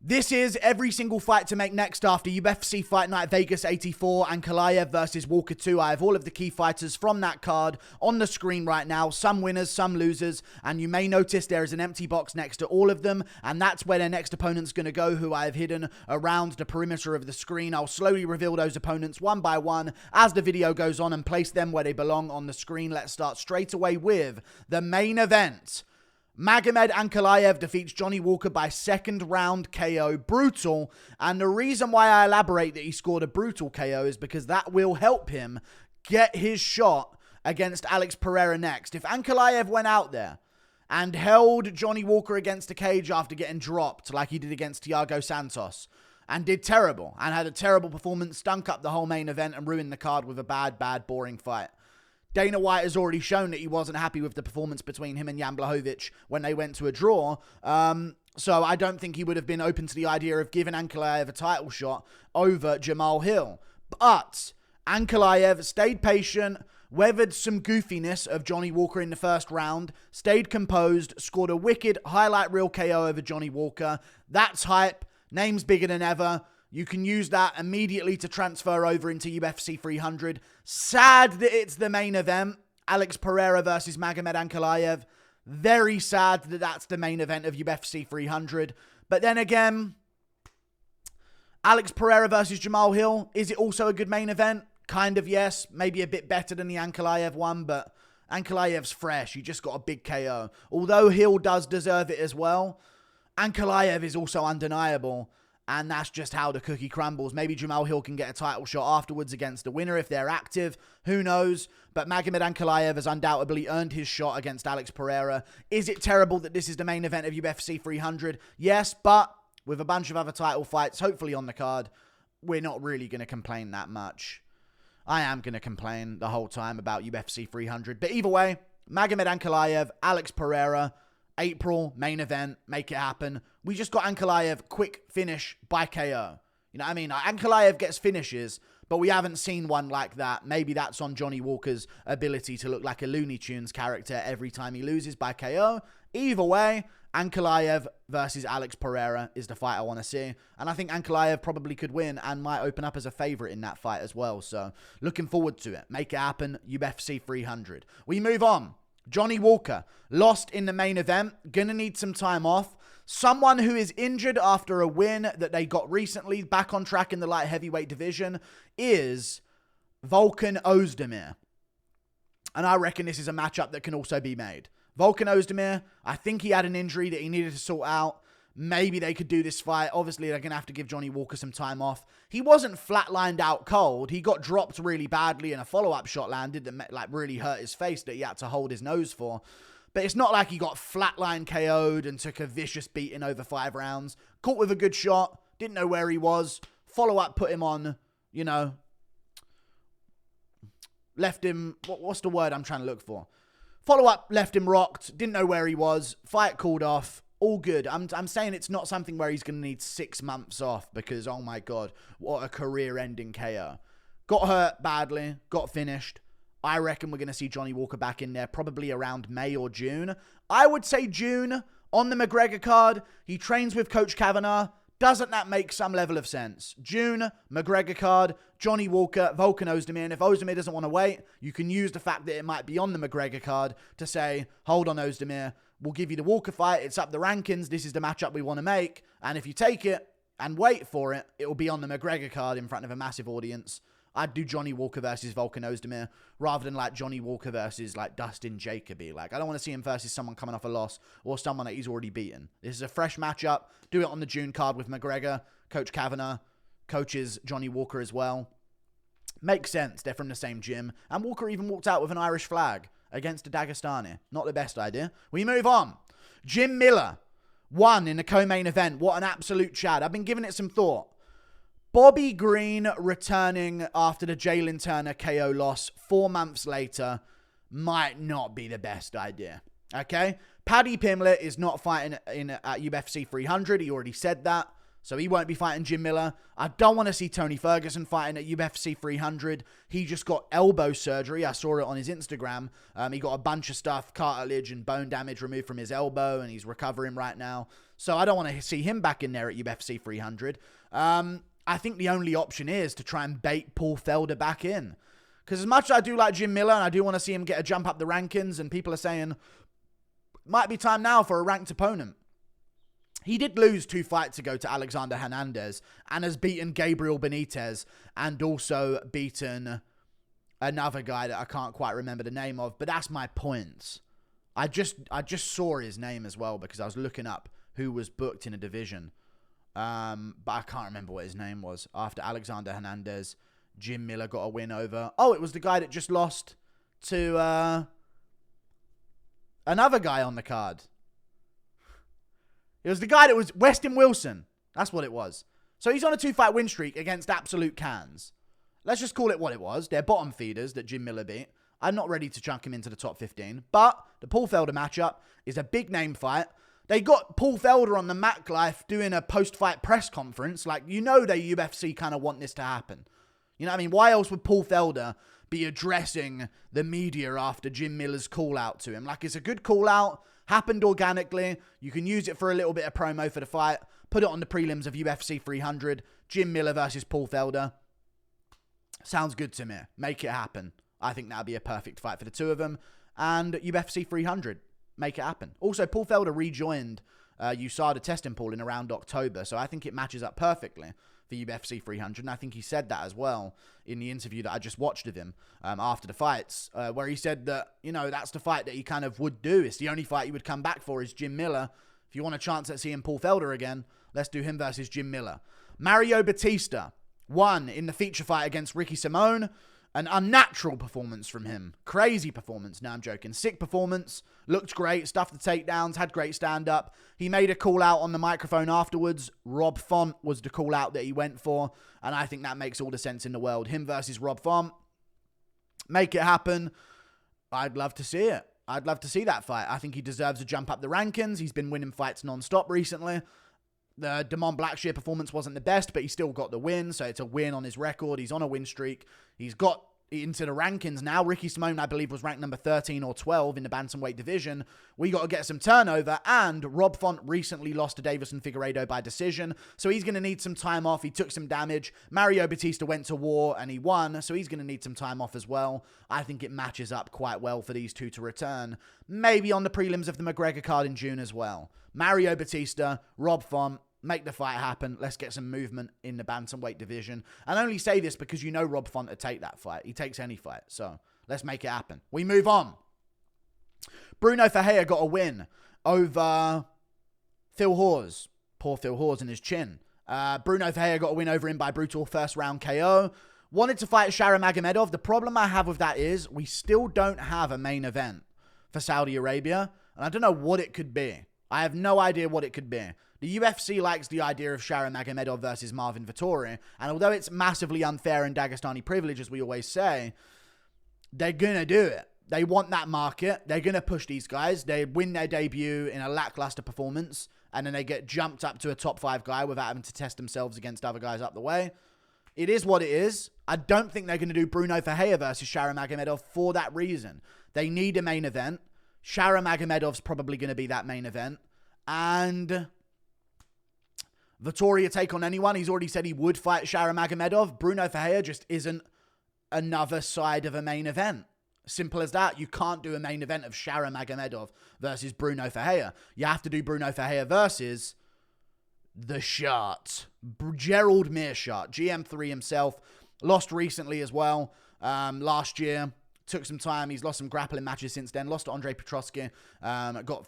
This is every single fight to make next after UFC Fight Night Vegas 84 and Ankalaev versus Walker 2. I have all of the key fighters from that card on the screen right now. Some winners, some losers, and you may notice there is an empty box next to all of them, and that's where their next opponent's going to go, who I have hidden around the perimeter of the screen. I'll slowly reveal those opponents one by one as the video goes on and place them where they belong on the screen. Let's start straight away with the main event. Magomed Ankalaev defeats Johnny Walker by second round KO. Brutal. And the reason why I elaborate that he scored a brutal KO is because that will help him get his shot against Alex Pereira next. If Ankalaev went out there and held Johnny Walker against a cage after getting dropped like he did against Thiago Santos and did terrible and had a terrible performance, stunk up the whole main event and ruined the card with a bad, boring fight. Dana White has already shown that he wasn't happy with the performance between him and Jan Blachowicz when they went to a draw. So I don't think he would have been open to the idea of giving Ankalaev a title shot over Jamal Hill. But Ankalaev stayed patient, weathered some goofiness of Johnny Walker in the first round, stayed composed, scored a wicked highlight reel KO over Johnny Walker. That's hype. Name's bigger than ever. You can use that immediately to transfer over into UFC 300. Sad that it's the main event. Alex Pereira versus Magomed Ankalaev. Very sad that that's the main event of UFC 300. But then again, Alex Pereira versus Jamal Hill. Is it also a good main event? Kind of, yes. Maybe a bit better than the Ankalaev one, but Ankalaev's fresh. He just got a big KO. Although Hill does deserve it as well, Ankalaev is also undeniable. And that's just how the cookie crumbles. Maybe Jamal Hill can get a title shot afterwards against the winner if they're active. Who knows? But Magomed Ankalaev has undoubtedly earned his shot against Alex Pereira. Is it terrible that this is the main event of UFC 300? Yes, but with a bunch of other title fights hopefully on the card, we're not really going to complain that much. I am going to complain the whole time about UFC 300. But either way, Magomed Ankalaev, Alex Pereira, April, main event, make it happen. We just got Ankalaev, quick finish by KO. You know what I mean? Ankalaev gets finishes, but we haven't seen one like that. Maybe that's on Johnny Walker's ability to look like a Looney Tunes character every time he loses by KO. Either way, Ankalaev versus Alex Pereira is the fight I want to see. And I think Ankalaev probably could win and might open up as a favorite in that fight as well. So looking forward to it. Make it happen, UFC 300. We move on. Johnny Walker, lost in the main event, gonna need some time off. Someone who is injured after a win that they got recently, back on track in the light heavyweight division, is Volkan Ozdemir. And I reckon this is a matchup that can also be made. Volkan Ozdemir, I think he had an injury that he needed to sort out. Maybe they could do this fight. Obviously, they're going to have to give Johnny Walker some time off. He wasn't flatlined out cold. He got dropped really badly and a follow-up shot landed that really hurt his face that he had to hold his nose for. But it's not like he got flatline KO'd and took a vicious beating over 5 rounds. Caught with a good shot. Didn't know where he was. Follow-up put him on, left him... What's the word I'm trying to look for? Follow-up left him rocked. Didn't know where he was. Fight called off. All good. I'm saying it's not something where he's going to need 6 months off because, oh my God, what a career-ending KO. Got hurt badly, got finished. I reckon we're going to see Johnny Walker back in there probably around May or June. I would say June on the McGregor card. He trains with Coach Kavanagh. Doesn't that make some level of sense? June, McGregor card, Johnny Walker, Volkan Ozdemir. And if Ozdemir doesn't want to wait, you can use the fact that it might be on the McGregor card to say, hold on, Ozdemir. We'll give you the Walker fight. It's up the rankings. This is the matchup we want to make. And if you take it and wait for it, it will be on the McGregor card in front of a massive audience. I'd do Johnny Walker versus Volkan Ozdemir rather than like Johnny Walker versus like Dustin Jacoby. Like, I don't want to see him versus someone coming off a loss or someone that he's already beaten. This is a fresh matchup. Do it on the June card with McGregor. Coach Kavanagh coaches Johnny Walker as well. Makes sense. They're from the same gym. And Walker even walked out with an Irish flag against a Dagestani. Not the best idea. We move on. Jim Miller won in the co-main event. What an absolute chad. I've been giving it some thought. Bobby Green returning after the Jalen Turner KO loss 4 months later might not be the best idea. Okay? Paddy Pimblett is not fighting at UFC 300. He already said that. So he won't be fighting Jim Miller. I don't want to see Tony Ferguson fighting at UFC 300. He just got elbow surgery. I saw it on his Instagram. He got a bunch of stuff, cartilage and bone damage removed from his elbow, and he's recovering right now. So I don't want to see him back in there at UFC 300. I think the only option is to try and bait Paul Felder back in. Because as much as I do like Jim Miller, and I do want to see him get a jump up the rankings, and people are saying, might be time now for a ranked opponent. He did lose 2 fights ago to Alexander Hernandez, and has beaten Gabriel Benitez, and also beaten another guy that I can't quite remember the name of, but that's my point. I just saw his name as well, because I was looking up who was booked in a division. But I can't remember what his name was. After Alexander Hernandez, Jim Miller got a win over... Oh, it was the guy that just lost to another guy on the card. It was the guy that was Weston Wilson. That's what it was. So he's on a 2-fight win streak against absolute cans. Let's just call it what it was. They're bottom feeders that Jim Miller beat. I'm not ready to chunk him into the top 15. But the Paul Felder matchup is a big name fight. They got Paul Felder on the Mac Life doing a post-fight press conference. Like, you know they UFC kind of want this to happen. You know what I mean? Why else would Paul Felder be addressing the media after Jim Miller's call out to him? Like, it's a good call out. Happened organically. You can use it for a little bit of promo for the fight. Put it on the prelims of UFC 300. Jim Miller versus Paul Felder. Sounds good to me. Make it happen. I think that would be a perfect fight for the two of them. And UFC 300. Make it happen. Also, Paul Felder rejoined USADA testing pool in around October, so I think it matches up perfectly for UFC 300, and I think he said that as well in the interview that I just watched of him after the fights, where he said that, you know, that's the fight that he kind of would do. It's the only fight he would come back for is Jim Miller. If you want a chance at seeing Paul Felder again, let's do him versus Jim Miller. Mario Bautista won in the feature fight against Ricky Simone. An unnatural performance from him. Crazy performance. No, I'm joking. Sick performance. Looked great. Stuffed the takedowns. Had great stand-up. He made a call out on the microphone afterwards. Rob Font was the call out that he went for. And I think that makes all the sense in the world. Him versus Rob Font. Make it happen. I'd love to see it. I'd love to see that fight. I think he deserves a jump up the rankings. He's been winning fights non-stop recently. The Damon Blackshear performance wasn't the best, but he still got the win, so it's a win on his record. He's on a win streak. He's got into the rankings now. Ricky Simone, I believe, was ranked number 13 or 12 in the bantamweight division. We got to get some turnover, and Rob Font recently lost to Davison Figueiredo by decision, so he's going to need some time off. He took some damage. Mario Bautista went to war, and he won, so he's going to need some time off as well. I think it matches up quite well for these two to return. Maybe on the prelims of the McGregor card in June as well. Mario Bautista, Rob Font, make the fight happen. Let's get some movement in the bantamweight division. And I only say this because you know Rob Font to take that fight. He takes any fight. So let's make it happen. We move on. Bruno FAA got a win over Phil Hawes. Poor Phil Hawes and his chin. Bruno FAA got a win over him by brutal first round KO. Wanted to fight Shara Magomedov. The problem I have with that is we still don't have a main event for Saudi Arabia. And I don't know what it could be. I have no idea what it could be. The UFC likes the idea of Shara Magomedov versus Marvin Vettori, and although it's massively unfair in Dagestani privilege, as we always say, they're going to do it. They want that market. They're going to push these guys. They win their debut in a lackluster performance, and then they get jumped up to a top 5 guy without having to test themselves against other guys up the way. It is what it is. I don't think they're going to do Bruno Ferreira versus Shara Magomedov for that reason. They need a main event. Shara Magomedov's probably going to be that main event. And Vettori take on anyone. He's already said he would fight Shara Magomedov. Bruno Ferreira just isn't another side of a main event. Simple as that. You can't do a main event of Shara Magomedov versus Bruno Ferreira. You have to do Bruno Ferreira versus the Shot. Gerald Meerschaert, GM3 himself. Lost recently as well. Last year. Took some time. He's lost some grappling matches since then. Lost to Andre Petroski. Got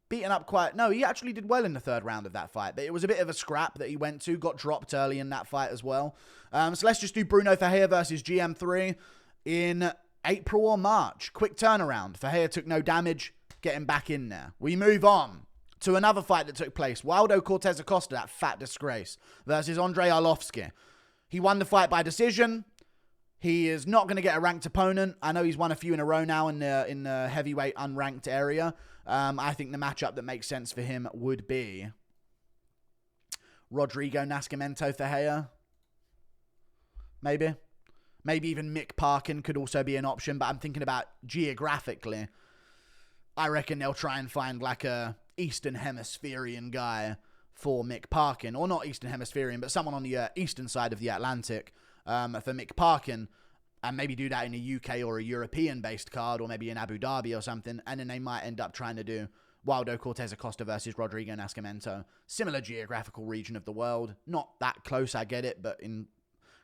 beaten up quite... No, he actually did well in the third round of that fight. But it was a bit of a scrap that he went to. Got dropped early in that fight as well. So let's just do Bruno Ferreira versus GM3 in April or March. Quick turnaround. Ferreira took no damage. Getting back in there. We move on to another fight that took place. Waldo Cortez Acosta, that fat disgrace, versus Andrei Arlovsky. He won the fight by decision. He is not going to get a ranked opponent. I know he's won a few in a row now in the heavyweight unranked area. I think the matchup that makes sense for him would be Rodrigo Nascimento Ferreira. Maybe. Maybe even Mick Parkin could also be an option, but I'm thinking about geographically. I reckon they'll try and find like a Eastern Hemispherian guy for Mick Parkin, or not Eastern Hemispherian, but someone on the eastern side of the Atlantic for Mick Parkin, and maybe do that in a UK or a European-based card, or maybe in Abu Dhabi or something, and then they might end up trying to do Waldo Cortez Acosta versus Rodrigo Nascimento. Similar geographical region of the world. Not that close, I get it, but in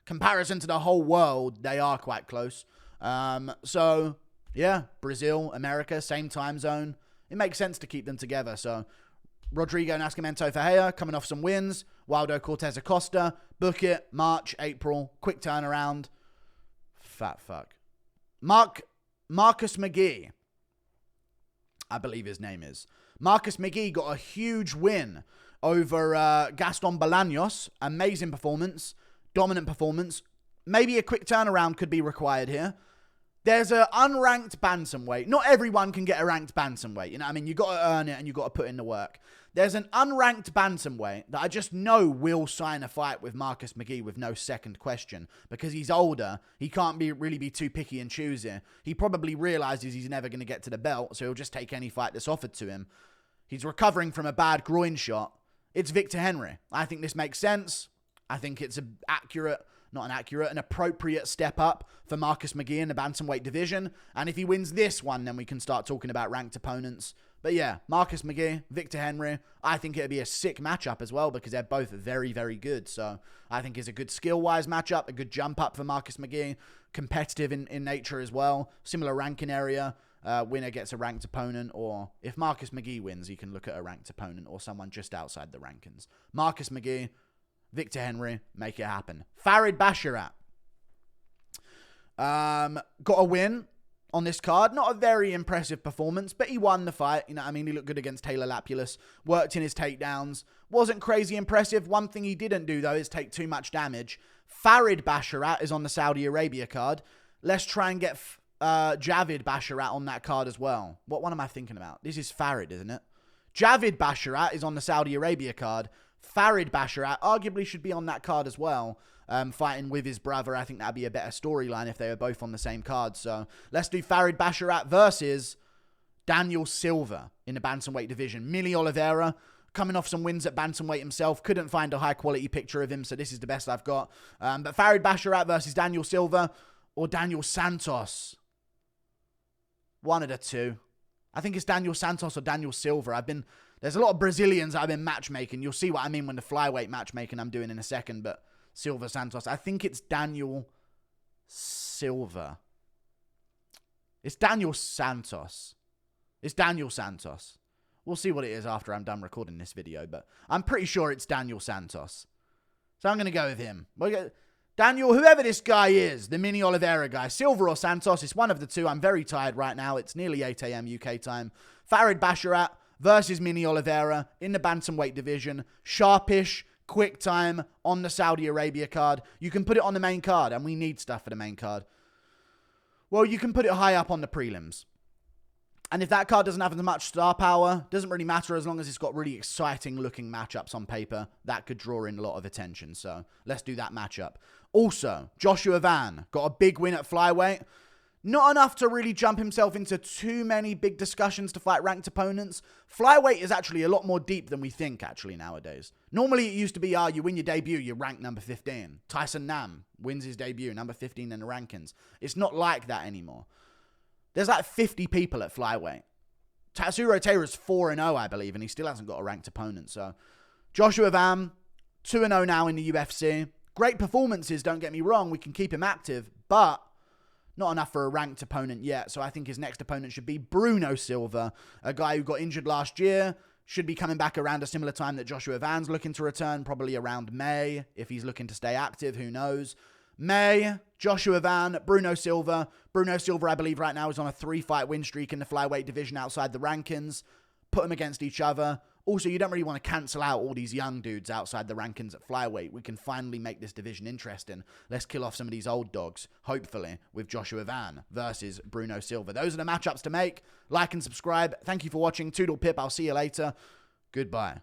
comparison to the whole world, they are quite close. So, yeah, Brazil, America, same time zone. It makes sense to keep them together. So, Rodrigo Nascimento Ferreira coming off some wins. Waldo Cortez Acosta, book it, March, April, quick turnaround. Fat fuck. Marcus McGee, I believe his name is. Marcus McGee got a huge win over Gaston Bolaños. Amazing performance. Dominant performance. Maybe a quick turnaround could be required here. There's an unranked bantamweight. Not everyone can get a ranked bantamweight. You know what I mean? You got to earn it and you got to put in the work. There's an unranked bantamweight that I just know will sign a fight with Marcus McGee with no second question. Because he's older, he can't really be too picky and choosy. He probably realizes he's never going to get to the belt, so he'll just take any fight that's offered to him. He's recovering from a bad groin shot. It's Victor Henry. I think this makes sense. I think it's an appropriate step up for Marcus McGee in the bantamweight division. And if he wins this one, then we can start talking about ranked opponents. But yeah, Marcus McGee, Victor Henry, I think it'd be a sick matchup as well because they're both very, very good. So I think it's a good skill-wise matchup, a good jump up for Marcus McGee, competitive in nature as well, similar ranking area. Winner gets a ranked opponent, or if Marcus McGee wins, you can look at a ranked opponent or someone just outside the rankings. Marcus McGee, Victor Henry, make it happen. Farid Basharat got a win on this card. Not a very impressive performance, but he won the fight. You know what I mean? He looked good against Taylor Lapulus. Worked in his takedowns. Wasn't crazy impressive. One thing he didn't do, though, is take too much damage. Farid Basharat is on the Saudi Arabia card. Let's try and get Javid Basharat on that card as well. What one am I thinking about? This is Farid, isn't it? Javid Basharat is on the Saudi Arabia card. Farid Basharat arguably should be on that card as well, fighting with his brother. I think that'd be a better storyline if they were both on the same card. So let's do Farid Basharat versus Daniel Silva in the bantamweight division. Millie Oliveira coming off some wins at bantamweight himself. Couldn't find a high quality picture of him, so this is the best I've got. But Farid Basharat versus Daniel Silva or Daniel Santos. One of the two. I think it's Daniel Santos or Daniel Silva. There's a lot of Brazilians I've been matchmaking. You'll see what I mean when the flyweight matchmaking I'm doing in a second. But Silva Santos. I think it's Daniel Silva. It's Daniel Santos. It's Daniel Santos. We'll see what it is after I'm done recording this video. But I'm pretty sure it's Daniel Santos. So I'm going to go with him. Daniel, whoever this guy is, the Mini Oliveira guy, Silva or Santos, it's one of the two. I'm very tired right now. It's nearly 8 a.m. UK time. Farid Basharat versus Mini Oliveira in the bantamweight division. Sharpish, quick time on the Saudi Arabia card. You can put it on the main card, and we need stuff for the main card. Well, you can put it high up on the prelims. And if that card doesn't have as much star power, doesn't really matter as long as it's got really exciting looking matchups on paper. That could draw in a lot of attention. So let's do that matchup. Also, Joshua Van got a big win at flyweight. Not enough to really jump himself into too many big discussions to fight ranked opponents. Flyweight is actually a lot more deep than we think, actually, nowadays. Normally, it used to be, you win your debut, you're ranked number 15. Tyson Nam wins his debut, number 15 in the rankings. It's not like that anymore. There's like 50 people at flyweight. Tatsuro Taira's 4-0, I believe, and he still hasn't got a ranked opponent. So, Joshua Van, 2-0 now in the UFC. Great performances, don't get me wrong. We can keep him active, but not enough for a ranked opponent yet. So I think his next opponent should be Bruno Silva, a guy who got injured last year. Should be coming back around a similar time that Joshua Van's looking to return, probably around May. If he's looking to stay active, who knows? May, Joshua Van, Bruno Silva. Bruno Silva, I believe right now, is on a 3-fight win streak in the flyweight division outside the rankings. Put them against each other. Also, you don't really want to cancel out all these young dudes outside the rankings at flyweight. We can finally make this division interesting. Let's kill off some of these old dogs, hopefully, with Joshua Van versus Bruno Silva. Those are the matchups to make. Like and subscribe. Thank you for watching. Toodle Pip. I'll see you later. Goodbye.